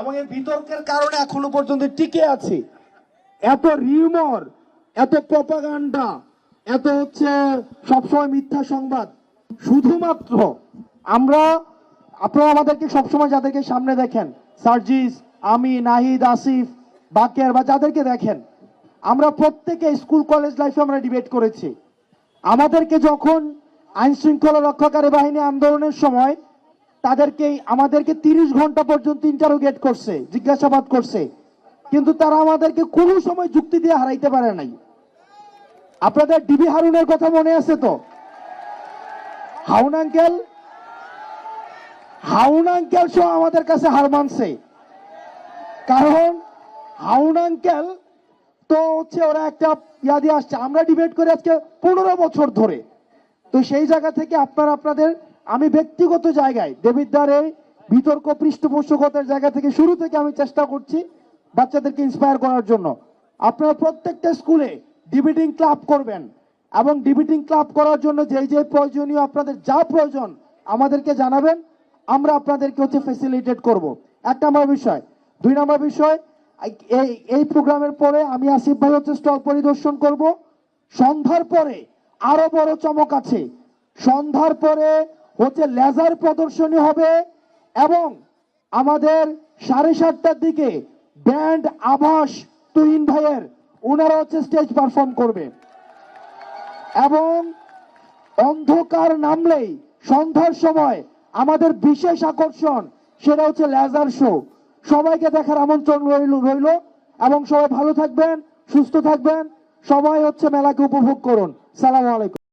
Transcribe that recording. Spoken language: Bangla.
এবং এই বিতর্কের কারণে এখনো পর্যন্ত টিকে আছে। এত রিউমার, এত প্রপাগান্ডা, এত সবসময় মিথ্যা সংবাদ, শুধুমাত্র আপনারা আমাদেরকে সবসময় যাদেরকে সামনে দেখেন, সার্জিস, আমি, নাহিদ, আসিফ, বাকের বা যাদেরকে দেখেন, আমরা প্রত্যেকে স্কুল কলেজ লাইফে আমরা ডিবেট করেছি। আমাদেরকে যখন আইন শৃঙ্খলা রক্ষাকারী বাহিনী আন্দোলনের সময় আমাদেরকে 30 ঘন্টা পর্যন্ত ইন্টারোগেট করছে, জিজ্ঞাসাবাদ করছে, কিন্তু তারা আমাদেরকে কোনো সময় যুক্তি দিয়ে হারাইতে পারে নাই। আপনাদের ডিবি হারুনের কথা মনে আছে তো? হাউন আঙ্কেল সহ আমাদের কাছে হার মানছে, কারণ হাউন আঙ্কেল তো ওরা একটা ইয়া দিয়ে আসছে। আমরা ডিবেট করে আজকে 15 বছর ধরে। তো সেই জায়গা থেকে আমি ব্যক্তিগত জায়গায় দেবিদ্দার এই বিতর্ক পৃষ্ঠপোষকতার জায়গা থেকে শুরু থেকে আমি চেষ্টা করছি বাচ্চাদেরকে ইন্সপায়ার করার জন্য। আপনারা প্রত্যেকটা স্কুলে ডিবেটিং ক্লাব করবেন, এবং ডিবেটিং ক্লাব করার জন্য যে প্রয়োজনীয় আপনাদের যা প্রয়োজন আমাদেরকে জানাবেন, আমরা আপনাদেরকে ফ্যাসিলিটেট করব। 1 নম্বর বিষয়। 2 নম্বর বিষয়, এই প্রোগ্রামের পরে আমি আসিফ ভাই স্টল পরিদর্শন করব। সন্ধ্যার পরে আরো বড় চমক আছে। সন্ধ্যার পরে লেজার প্রদর্শনী হবে, এবং আমাদের 7:30টার দিকে ব্যান্ড আভাস তুহিন ভাইয়ের ওনারা স্টেজ পারফর্ম করবে। এবং অন্ধকার নামলেই সন্ধ্যার সময় আমাদের বিশেষ আকর্ষণ সেটা লেজার শো। সবাইকে দেখার আমন্ত্রণ রইল, এবং সবাই ভালো থাকবেন, সুস্থ থাকবেন, সবাই মেলাকে উপভোগ করুন। সালাম আলাইকুম।